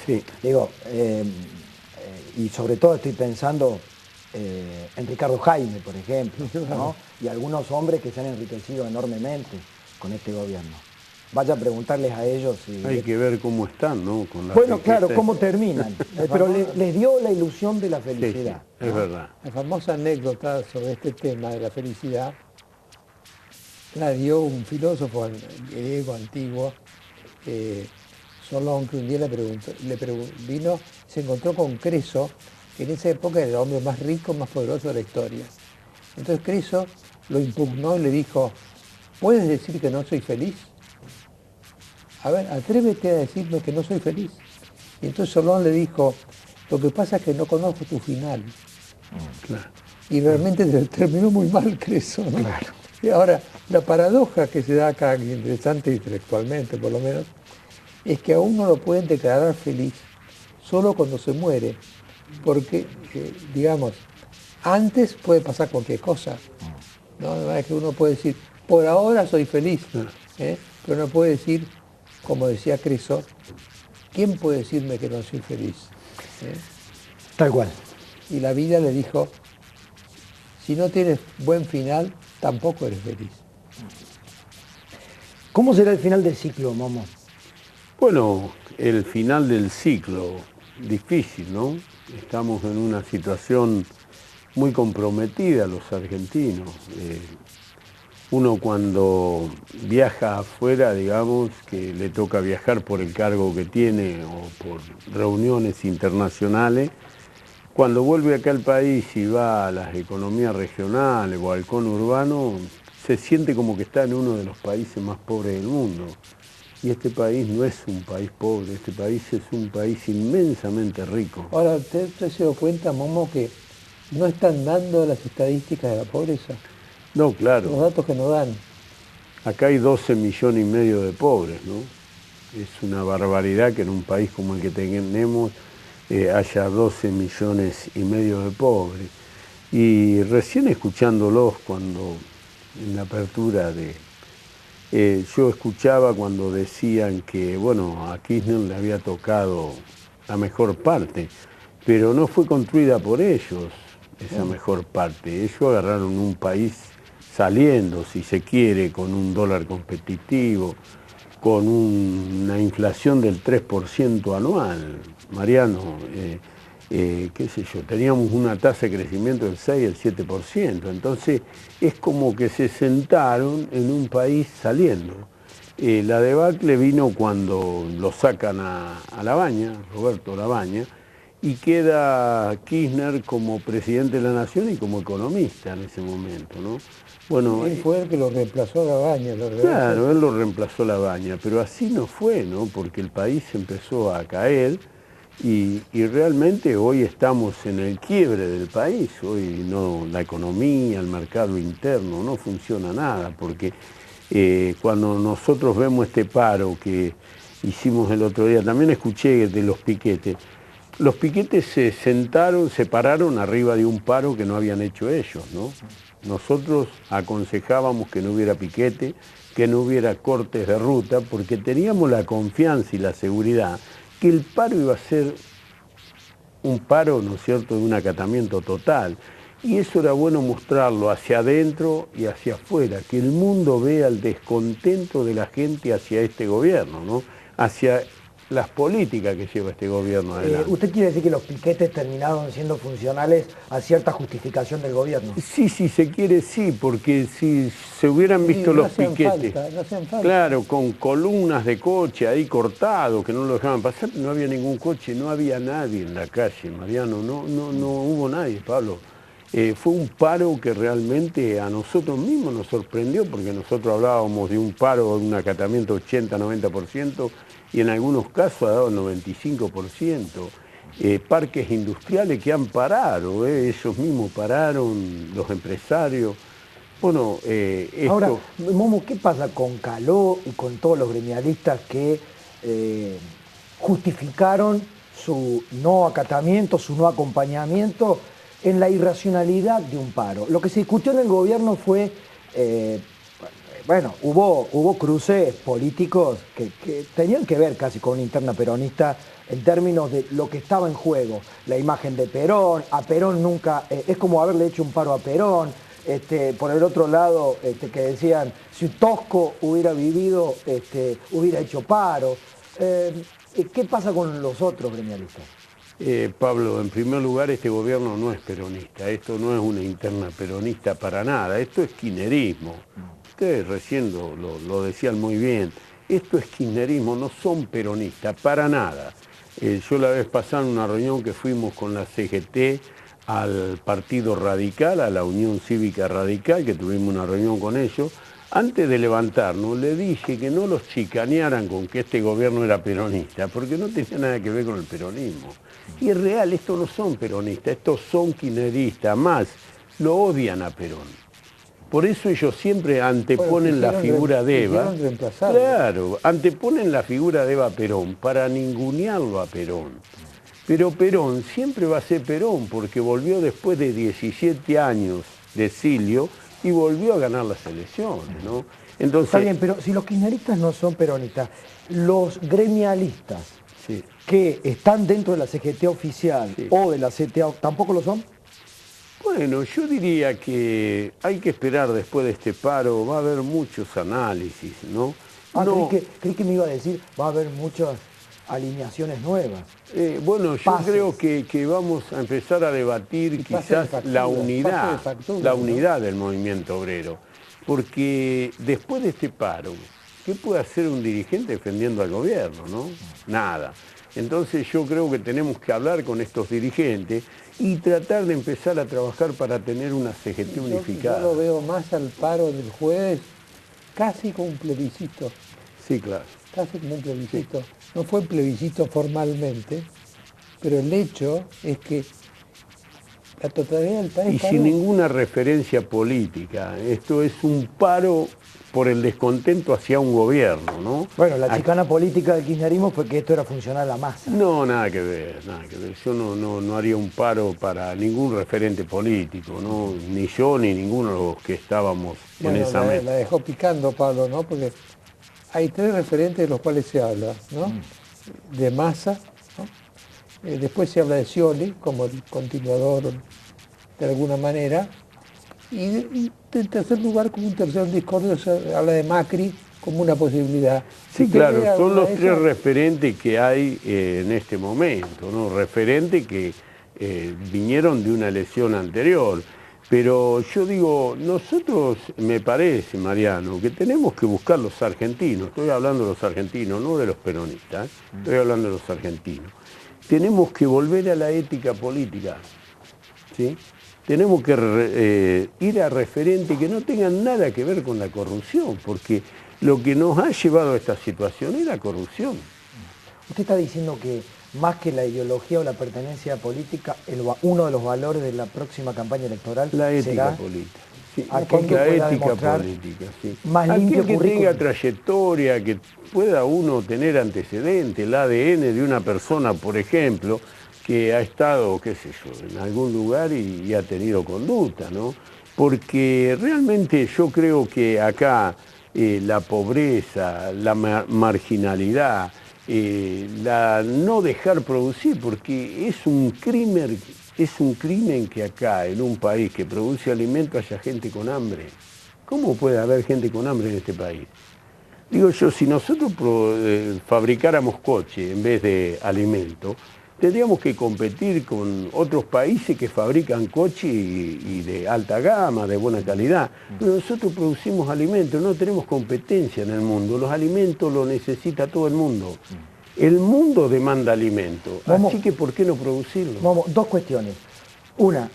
Sí. Digo, y sobre todo estoy pensando en Ricardo Jaime, por ejemplo, ¿no? Y algunos hombres que se han enriquecido enormemente con este gobierno. Vaya a preguntarles a ellos si... Hay que ver cómo están, ¿no? Con la Bueno, claro, riqueza. cómo terminan, pero les dio la ilusión de la Sí, sí, felicidad, es ¿no? verdad. La famosa anécdota sobre este tema de la felicidad la dio un filósofo griego antiguo, eh, Solón, que un día vino, se encontró con Creso, que en esa época era el hombre más rico, más poderoso de la historia. Entonces Creso lo impugnó y le dijo, ¿puedes decir que no soy feliz? A ver, atrévete a decirme que no soy feliz. Y entonces Solón le dijo, lo que pasa es que no conozco tu final. Claro. Y realmente terminó muy mal Creso, ¿no? Claro. Y ahora, la paradoja que se da acá, que es interesante intelectualmente por lo menos, es que a uno lo pueden declarar feliz solo cuando se muere, porque, digamos, antes puede pasar cualquier cosa, ¿no? De manera que uno puede decir, por ahora soy feliz, pero no puede decir, como decía Creso, ¿quién puede decirme que no soy feliz? Tal cual. Y la vida le dijo, si no tienes buen final, tampoco eres feliz. ¿Cómo será el final del ciclo, Momo? Bueno, el final del ciclo, difícil, ¿no? Estamos en una situación muy comprometida los argentinos. Uno cuando viaja afuera, digamos, que le toca viajar por el cargo que tiene o por reuniones internacionales, cuando vuelve acá al país y va a las economías regionales o al conurbano, se siente como que está en uno de los países más pobres del mundo. Y este país no es un país pobre, este país es un país inmensamente rico. Ahora, ¿te has dado cuenta, Momo, que no están dando las estadísticas de la pobreza? No, Los claro, datos que nos dan. acá hay 12 millones y medio de pobres, ¿no? Es una barbaridad que en un país como el que tenemos haya 12 millones y medio de pobres. Y recién escuchándolos cuando en la apertura yo escuchaba cuando decían que, bueno, a Kirchner le había tocado la mejor parte, pero no fue construida por ellos esa mejor parte. Ellos agarraron un país saliendo, si se quiere, con un dólar competitivo, con una inflación del 3% anual. Mariano, qué sé yo, teníamos una tasa de crecimiento del 6, el 7%. Entonces es como que se sentaron en un país saliendo. La debacle vino cuando lo sacan a Labaña, Roberto Labaña, y queda Kirchner como presidente de la Nación y como economista en ese momento, ¿no? Bueno, Él fue el que lo reemplazó a Gabaña, claro, él lo reemplazó Labaña, pero así no fue, ¿no? Porque el país empezó a caer y realmente hoy estamos en el quiebre del país. Hoy no, la economía, el mercado interno, no funciona nada, porque cuando nosotros vemos este paro que hicimos el otro día, también escuché de los piquetes. Los piquetes se sentaron, se pararon arriba de un paro que no habían hecho ellos, ¿no? Nosotros aconsejábamos que no hubiera piquete, que no hubiera cortes de ruta, porque teníamos la confianza y la seguridad que el paro iba a ser un paro, ¿no es cierto?, de un acatamiento total. Y eso era bueno mostrarlo hacia adentro y hacia afuera, que el mundo vea el descontento de la gente hacia este gobierno, ¿no? Hacia las políticas que lleva este gobierno adelante. ¿Usted quiere decir que los piquetes terminaron siendo funcionales a cierta justificación del gobierno? Sí, si se quiere, sí, porque si se hubieran visto los piquetes, no hacían falta. claro, con columnas de coche ahí cortados, que no lo dejaban pasar, no había ningún coche, no había nadie en la calle, Mariano, no hubo nadie, Pablo. Fue un paro que realmente a nosotros mismos nos sorprendió, porque nosotros hablábamos de un paro, de un acatamiento 80-90%, y en algunos casos ha dado el 95%. Parques industriales que han parado, ellos mismos pararon, los empresarios. Bueno, Ahora, esto... Momo, ¿qué pasa con Caló y con todos los gremialistas que justificaron su no acatamiento, su no acompañamiento en la irracionalidad de un paro? Lo que se discutió en el gobierno fue bueno, hubo cruces políticos que tenían que ver casi con una interna peronista en términos de lo que estaba en juego. La imagen de Perón, a Perón nunca, es como haberle hecho un paro a Perón. Por el otro lado, que decían, si Tosco hubiera vivido, hubiera hecho paro. ¿Qué pasa con los otros gremialistas? Pablo, en primer lugar, este gobierno no es peronista, esto no es una interna peronista para nada, esto es kirchnerismo. Ustedes recién lo decían muy bien, esto es kirchnerismo, no son peronistas, para nada. Yo la vez pasada en una reunión que fuimos con la CGT al Partido Radical, a la Unión Cívica Radical, que tuvimos una reunión con ellos, antes de levantarnos le dije que no los chicanearan con que este gobierno era peronista, porque no tenía nada que ver con el peronismo. Y es real, estos no son peronistas, estos son kirchneristas, más lo odian a Perón. Por eso ellos siempre anteponen la figura de Eva. Claro, anteponen la figura de Eva Perón para ningunearlo a Perón. Pero Perón siempre va a ser Perón, porque volvió después de 17 años de exilio y volvió a ganar las elecciones, ¿no? Entonces, está bien, pero si los kirchneristas no son peronistas, los gremialistas sí, que están dentro de la CGT oficial sí, o de la CTA, ¿tampoco lo son? bueno, yo diría que hay que esperar después de este paro, va a haber muchos análisis, ¿no? No, creí que me iba a decir, va a haber muchas alineaciones nuevas. Bueno, yo creo que vamos a empezar a debatir quizás la unidad del movimiento obrero, porque después de este paro, ¿qué puede hacer un dirigente defendiendo al gobierno, no? Nada. Entonces yo creo que tenemos que hablar con estos dirigentes y tratar de empezar a trabajar para tener una CGT unificada. Yo lo veo más al paro del jueves, casi como un plebiscito. Sí, claro. Casi como un plebiscito. Sí. No fue un plebiscito formalmente, pero el hecho es que la totalidad del país... Y sin ninguna referencia política. Esto es un paro por el descontento hacia un gobierno, ¿no? Bueno, la chicana política del kirchnerismo fue que esto era funcional a la masa. No, nada que ver, nada que ver. Yo no haría un paro para ningún referente político, ¿no? Ni yo ni ninguno de los que estábamos en esa mesa. La dejó picando, Pablo, ¿no? Porque hay tres referentes de los cuales se habla, ¿no? De Massa, ¿no? Después se habla de Scioli como el continuador de alguna manera, y en tercer lugar, como un tercer discordio, se habla de Macri como una posibilidad. Sí, claro, son los tres referentes que hay en este momento, ¿no? Referentes que vinieron de una elección anterior. Pero yo digo, nosotros, me parece, Mariano, que tenemos que buscar los argentinos, estoy hablando de los argentinos, no de los peronistas, estoy hablando de los argentinos. Tenemos que volver a la ética política, ¿sí? Tenemos que ir a referentes que no tengan nada que ver con la corrupción, porque lo que nos ha llevado a esta situación es la corrupción. Usted está diciendo que más que la ideología o la pertenencia política, uno de los valores de la próxima campaña electoral la ética será política. Sí, aquel que la pueda ética política, sí. Más limpio que currículum. tenga trayectoria, que pueda uno tener antecedentes, el ADN de una persona, por ejemplo, que ha estado, qué sé yo, en algún lugar y ha tenido conducta, ¿no? Porque realmente yo creo que acá la pobreza, la marginalidad, la no dejar producir, porque es un crimen que acá, en un país que produce alimentos, haya gente con hambre. ¿Cómo puede haber gente con hambre en este país? Digo yo, si nosotros fabricáramos coche en vez de alimento, tendríamos que competir con otros países que fabrican coches y de alta gama, de buena calidad. Pero nosotros producimos alimentos, no tenemos competencia en el mundo. Los alimentos los necesita todo el mundo. El mundo demanda alimentos, así que ¿por qué no producirlo? Vamos, dos cuestiones. Una,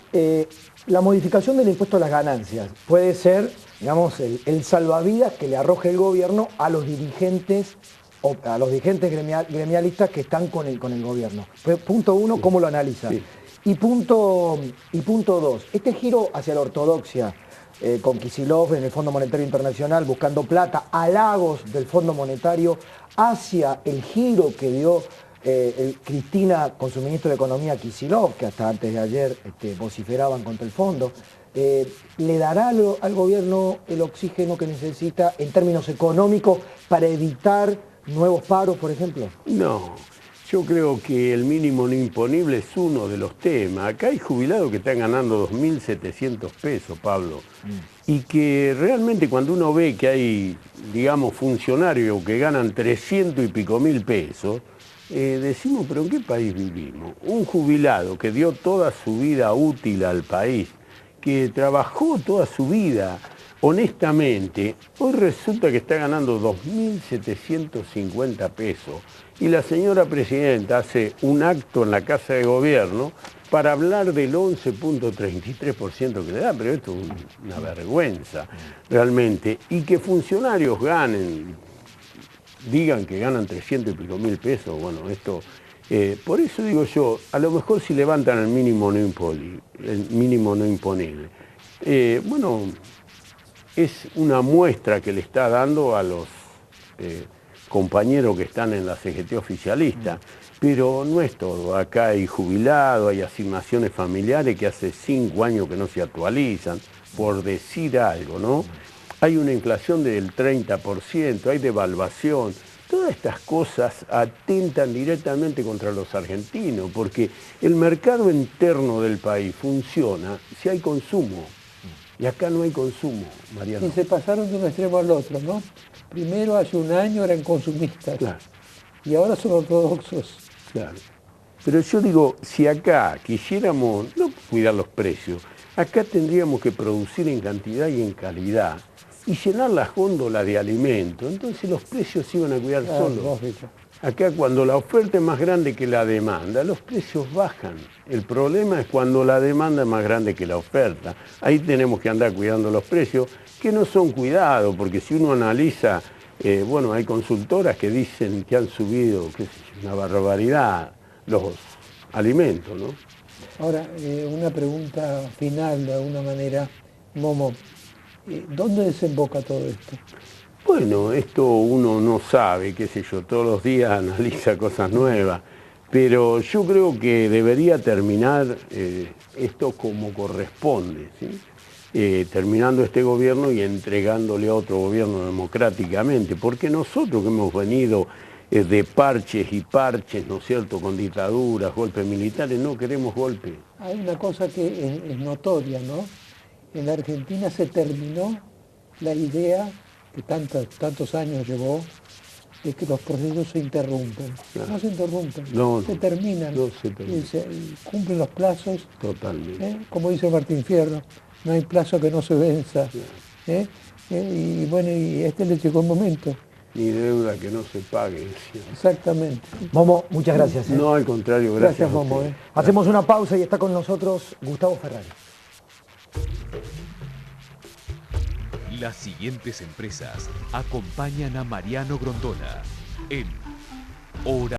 la modificación del impuesto a las ganancias puede ser, digamos, el salvavidas que le arroje el gobierno a los dirigentes gremialistas que están con el gobierno. Punto uno, ¿cómo lo analiza? Sí. Y punto dos, este giro hacia la ortodoxia, con Kicillof en el Fondo Monetario Internacional buscando plata, halagos del Fondo Monetario hacia el giro que dio Cristina con su ministro de Economía Kicillof, que hasta antes de ayer vociferaban contra el fondo. ¿Le dará al gobierno el oxígeno que necesita en términos económicos para evitar nuevos paros, por ejemplo? No, yo creo que el mínimo no imponible es uno de los temas. Acá hay jubilados que están ganando 2.700 pesos, Pablo. Y que realmente cuando uno ve que hay, digamos, funcionarios que ganan 300 y pico mil pesos, decimos, pero ¿en qué país vivimos? Un jubilado que dio toda su vida útil al país, que trabajó toda su vida honestamente, hoy resulta que está ganando 2.750 pesos y la señora presidenta hace un acto en la Casa de Gobierno para hablar del 11.33% que le da, pero esto es una vergüenza realmente, y que funcionarios digan que ganan 300 y pico mil pesos, bueno, esto, por eso digo yo, a lo mejor si levantan el mínimo no imponible, bueno, es una muestra que le está dando a los compañeros que están en la CGT oficialista, pero no es todo. Acá hay jubilados, hay asignaciones familiares que hace 5 años que no se actualizan, por decir algo, ¿no? Hay una inflación del 30%, hay devaluación. Todas estas cosas atentan directamente contra los argentinos, porque el mercado interno del país funciona si hay consumo. Y acá no hay consumo, Mariano. Y se pasaron de un extremo al otro, ¿no? Primero, hace un año eran consumistas. Claro. Y ahora son ortodoxos. Claro. Pero yo digo, si acá quisiéramos no cuidar los precios, acá tendríamos que producir en cantidad y en calidad y llenar las góndolas de alimentos. Entonces los precios se iban a cuidar solos. Lógico. Acá cuando la oferta es más grande que la demanda, los precios bajan. El problema es cuando la demanda es más grande que la oferta. Ahí tenemos que andar cuidando los precios, que no son cuidados, porque si uno analiza, bueno, hay consultoras que dicen que han subido, qué sé yo, una barbaridad, los alimentos, ¿no? Ahora, una pregunta final de alguna manera, Momo. ¿Dónde desemboca todo esto? Bueno, esto uno no sabe, qué sé yo, todos los días analiza cosas nuevas, pero yo creo que debería terminar esto como corresponde, ¿sí? Terminando este gobierno y entregándole a otro gobierno democráticamente, porque nosotros que hemos venido de parches y parches, ¿no es cierto?, con dictaduras, golpes militares, no queremos golpes. Hay una cosa que es notoria, ¿no? En la Argentina se terminó la idea que tantos años llevó de que los procesos se interrumpen. Claro. No se interrumpen, No, se terminan. no se terminan. Y cumplen los plazos. Totalmente. Como dice Martín Fierro, no hay plazo que no se venza. Y bueno, y le llegó el momento. Ni deuda que no se pague. ¿Sí? Exactamente. Momo, muchas gracias. No, al contrario, gracias. Gracias, Momo. Hacemos una pausa y está con nosotros Gustavo Ferrari. Las siguientes empresas acompañan a Mariano Grondona en Hora